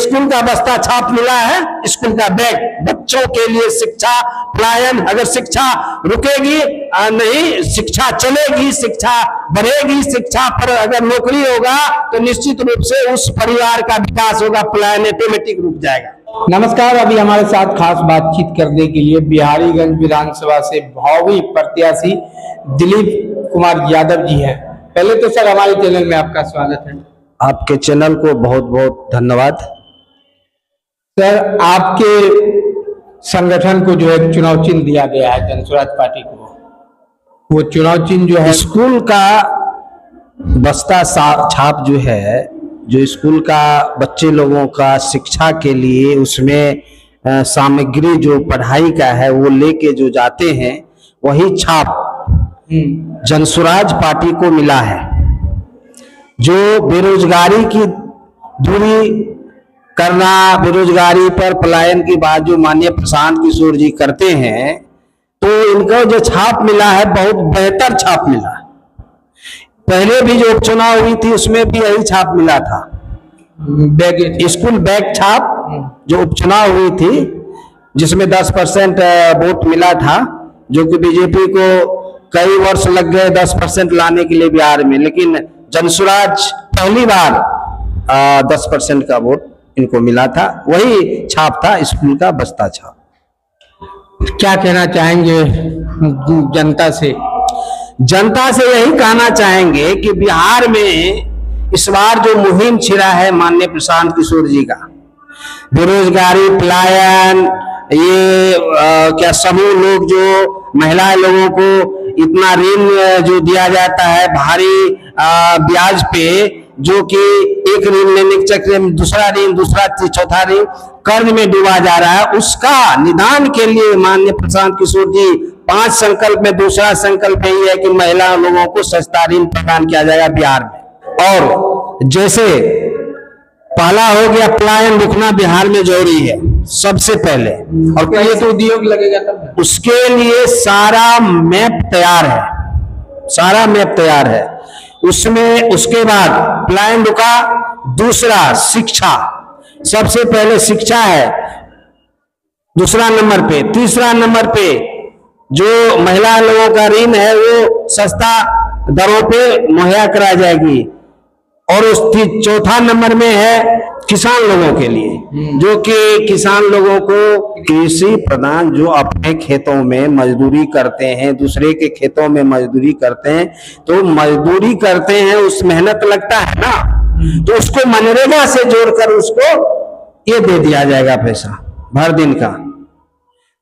School का बस्ता छाप मिला है, स्कूल का बैग, बच्चों के लिए शिक्षा पलायन। अगर शिक्षा रुकेगी नहीं, शिक्षा चलेगी, शिक्षा बढ़ेगी, शिक्षा पर अगर नौकरी होगा तो निश्चित रूप से उस परिवार का विकास होगा, पलायन ऑटोमेटिक रुक जाएगा। नमस्कार, अभी हमारे साथ खास बातचीत करने के लिए बिहारीगंज विधानसभा से भावी प्रत्याशी दिलीप कुमार यादव जी हैं। पहले तो सर हमारे चैनल में आपका स्वागत है। आपके चैनल को बहुत बहुत धन्यवाद। सर, आपके संगठन को जो है चुनाव चिन्ह दिया गया है जनसुराज पार्टी को, वो चुनाव चिन्ह जो है स्कूल का बस्ता छाप जो है, जो स्कूल का बच्चे लोगों का शिक्षा के लिए उसमें सामग्री जो पढ़ाई का है वो लेके जो जाते हैं, वही छाप जनसुराज पार्टी को मिला है। जो बेरोजगारी की दूरी करना, बेरोजगारी पर पलायन की बात जो माननीय प्रशांत किशोर जी करते हैं, तो इनको जो छाप मिला है बहुत बेहतर छाप मिला। पहले भी जो उपचुनाव हुई थी उसमें भी यही छाप मिला था, बैग, स्कूल बैग छाप जो उपचुनाव हुई थी, जिसमें 10% वोट मिला था, जो कि बीजेपी को कई वर्ष लग गए 10% लाने के लिए बिहार में, लेकिन जनसुराज पहली बार 10% का वोट इनको मिला था। वही छाप था स्कूल का बस्ता छाप। क्या कहना चाहेंगे जनता से? जनता से यही कहना चाहेंगे कि बिहार में इस बार जो मुहिम छिड़ा है माननीय प्रशांत किशोर जी का, बेरोजगारी पलायन, ये क्या समूह लोग जो महिला लोगों को इतना ऋण जो दिया जाता है भारी ब्याज पे, जो कि एक ऋण लेने के चक्कर में दूसरा ऋण, दूसरा चौथा ऋण कर्ज में डूबा जा रहा है, उसका निदान के लिए माननीय प्रशांत किशोर जी 5 संकल्प में दूसरा संकल्प यही है कि महिला लोगों को सस्ता ऋण प्रदान किया जाएगा बिहार में। और जैसे पहला हो गया पलायन रुकना बिहार में जरूरी है सबसे पहले, और ये तो उद्योग लगेगा तब, उसके लिए सारा मैप तैयार है, सारा मैप तैयार है उसमें। उसके बाद पलायन रुका, दूसरा शिक्षा, सबसे पहले शिक्षा है दूसरा नंबर पे। तीसरा नंबर पे जो महिला लोगों का ऋण है वो सस्ता दरों पे मुहैया कराई जाएगी। और उस चौथा नंबर में है किसान लोगों के लिए, जो कि किसान लोगों को कृषि प्रधान जो अपने खेतों में मजदूरी करते हैं, दूसरे के खेतों में मजदूरी करते हैं, तो मजदूरी करते हैं, उस मेहनत लगता है ना, तो उसको मनरेगा से जोड़कर उसको ये दे दिया जाएगा पैसा भर दिन का।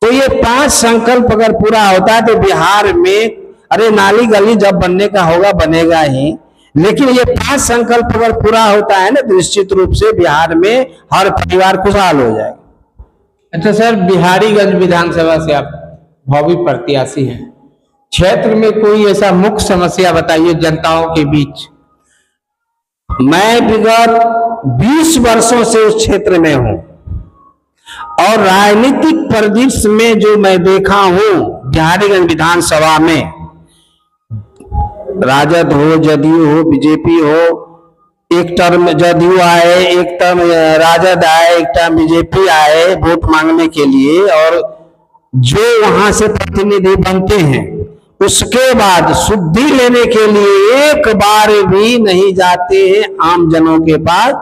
तो ये 5 संकल्प अगर पूरा होता है तो बिहार में, अरे नाली गली जब बनने का होगा बनेगा ही, लेकिन ये 5 संकल्प अगर पूरा होता है ना तो निश्चित रूप से बिहार में हर परिवार खुशहाल हो जाएगा। अच्छा सर, बिहारीगंज विधानसभा से आप भावी प्रत्याशी हैं, क्षेत्र में कोई ऐसा मुख्य समस्या बताइए जनताओं के बीच। मैं विगत 20 वर्षों से उस क्षेत्र में हूं और राजनीतिक परिदृश्य में जो मैं देखा हूं बिहारीगंज विधानसभा में, राजद हो, जदयू हो, बीजेपी हो, एक टर्म जदयू आए, एक टर्म राजद आए, एक टर्म बीजेपी आए वोट मांगने के लिए, और जो वहां से प्रतिनिधि बनते हैं उसके बाद शुद्धि लेने के लिए एक बार भी नहीं जाते हैं आम जनों के पास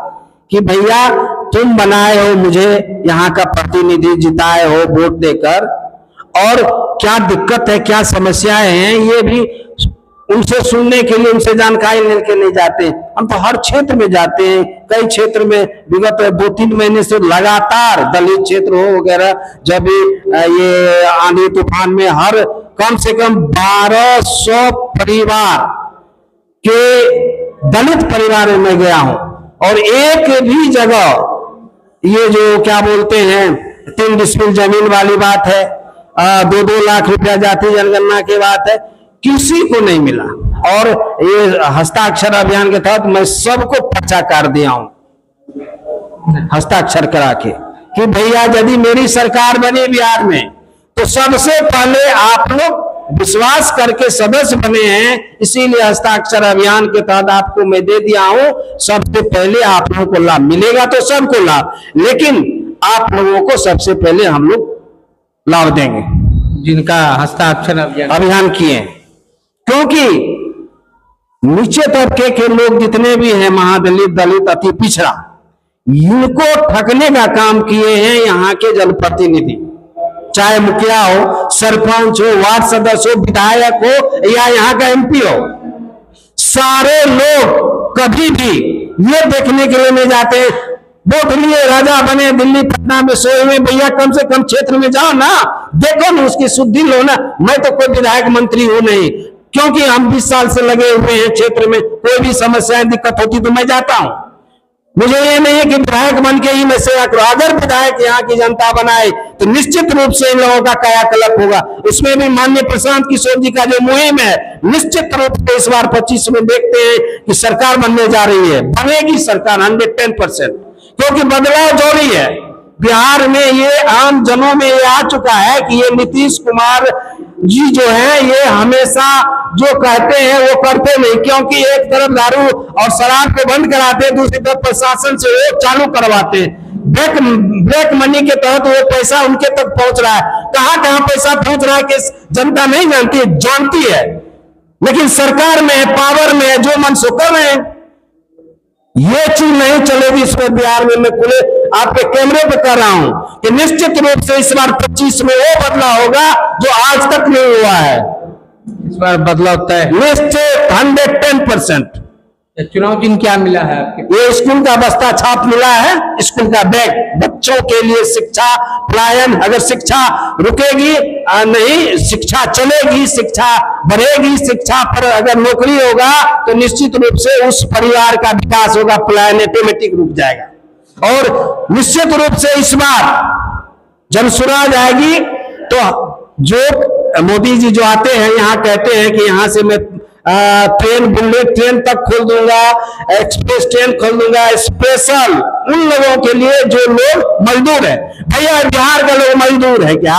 कि भैया तुम बनाए हो, मुझे यहाँ का प्रतिनिधि जिताए हो वोट देकर, और क्या दिक्कत है, क्या समस्याएं हैं, ये भी उनसे सुनने के लिए, उनसे जानकारी लेके नहीं जाते। हम तो हर क्षेत्र में जाते हैं, कई क्षेत्र में विगत 2-3 महीने से लगातार दलित क्षेत्र हो वगैरह, जब ये आंधी तूफान में हर कम से कम 1200 परिवार के दलित परिवार में मैं गया हूं, और एक भी जगह ये जो क्या बोलते हैं 3 डिसमिल जमीन वाली बात है, 2-2 लाख रुपया जाति जनगणना की बात है, किसी को नहीं मिला। और ये हस्ताक्षर अभियान के तहत मैं सबको पर्चा कर दिया हूं हस्ताक्षर करा के कि भैया यदि मेरी सरकार बनी बिहार में तो सबसे पहले आप लोग विश्वास करके सदस्य बने हैं, इसीलिए हस्ताक्षर अभियान के तहत आपको मैं दे दिया हूं। सबसे पहले आप लोगों को लाभ मिलेगा तो सबको लाभ, लेकिन आप लोगों को सबसे पहले हम लोग लाभ देंगे जिनका हस्ताक्षर अभियान किए, क्योंकि नीचे तबके के लोग जितने भी हैं, महादलित, दलित, अति पिछड़ा, इनको ठगने का काम किए हैं यहाँ के जनप्रतिनिधि, चाहे मुखिया हो, सरपंच हो, वार्ड सदस्य हो, विधायक हो या यहाँ का एमपी हो। सारे लोग कभी भी ये देखने के लिए नहीं जाते वोट लिए राजा बने दिल्ली पटना में सोए हुए, भैया कम से कम क्षेत्र में जाओ ना, देखो ना, उसकी शुद्धि लो ना। मैं तो कोई विधायक मंत्री हूं नहीं, क्योंकि हम 20 साल से लगे हुए हैं क्षेत्र में, कोई भी समस्याएं दिक्कत होती तो मैं जाता हूं। मुझे ये नहीं है कि विधायक बन के ही मैं सेवा करूं। अगर विधायक यहाँ की जनता बनाए तो निश्चित रूप से इन लोगों का कायाकल्प होगा। उसमें भी माननीय प्रशांत किशोर जी का जो मुहिम है, निश्चित रूप से इस बार 25 में देखते हैं कि सरकार बनने जा रही है, बनेगी सरकार 110%, क्योंकि बदलाव जरूरी है। बिहार में ये आम जनों में ये आ चुका है कि ये नीतीश कुमार जी जो है ये हमेशा जो कहते हैं वो करते नहीं, क्योंकि एक तरफ दारू और शराब को बंद कराते, दूसरी तरफ प्रशासन से वो चालू करवाते। ब्लैक मनी के तहत वो पैसा उनके तक पहुंच रहा है। कहां कहां पैसा पहुंच रहा है कि जनता नहीं जानती, जानती है, लेकिन सरकार में, पावर में जो मन सो कर रहे हैं। ये चीज नहीं चलेगी इसमें बिहार में। मैं खुले आपके कैमरे पे कर रहा हूं कि निश्चित रूप से इस बार 25 में वो बदलाव होगा जो आज तक नहीं हुआ है। इस बार बदलाव तय, निश्चित 110%। चुनाव चिन्ह क्या मिला है आपके? ये स्कूल का बस्ता छाप मिला है, स्कूल का बैग, बच्चों के लिए शिक्षा पलायन। अगर शिक्षा रुकेगी नहीं, शिक्षा चलेगी, शिक्षा बढ़ेगी, शिक्षा पर अगर नौकरी होगा तो निश्चित रूप से उस परिवार का विकास होगा, पलायन ऑटोमेटिक रुक जाएगा। और निश्चित रूप से इस बार जब स्वराज आएगी तो जो मोदी जी जो आते हैं यहाँ कहते हैं कि यहाँ से मैं ट्रेन, बुलेट ट्रेन तक खोल दूंगा, एक्सप्रेस ट्रेन खोल दूंगा, स्पेशल उन लोगों के लिए जो लोग मजदूर है। भैया बिहार का लोग मजदूर है क्या?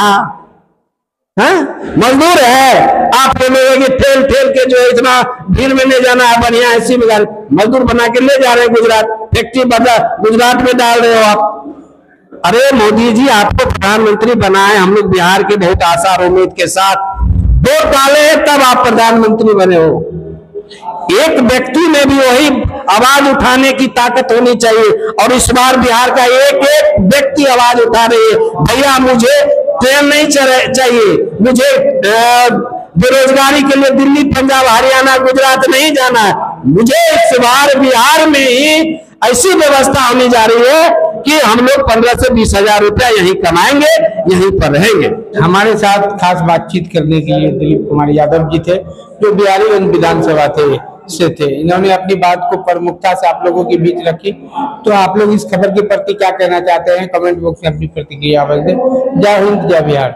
मजदूर है। आप लोगों की ठेल ठेल के जो इतना भीड़ में ले जाना है, बढ़िया ऐसी मजदूर बना के ले जा रहे हैं गुजरात, फैक्ट्री गुजरात में डाल रहे हो आप। अरे मोदी जी आपको प्रधानमंत्री बनाए, हम लोग बिहार के बहुत आशा और उम्मीद के साथ वोट डाले तब आप प्रधानमंत्री बने हो। एक व्यक्ति में भी वही आवाज उठाने की ताकत होनी चाहिए, और इस बार बिहार का एक एक व्यक्ति आवाज उठा रही है, भैया मुझे ट्रेन नहीं चाहिए, मुझे बेरोजगारी के लिए दिल्ली, पंजाब, हरियाणा, गुजरात नहीं जाना है, मुझे इस बार बिहार में ही ऐसी व्यवस्था होने जा रही है कि हम लोग 15 से 20 हजार रुपया यहीं कमाएंगे, यहीं पर रहेंगे। हमारे साथ खास बातचीत करने के लिए दिलीप कुमार यादव जी थे, जो बिहारीगंज विधानसभा से थे। इन्होंने अपनी बात को प्रमुखता से आप लोगों के बीच रखी। तो आप लोग इस खबर के प्रति क्या कहना चाहते हैं, कमेंट बॉक्स में अपनी प्रतिक्रिया दें। जय हिंद, जय बिहार।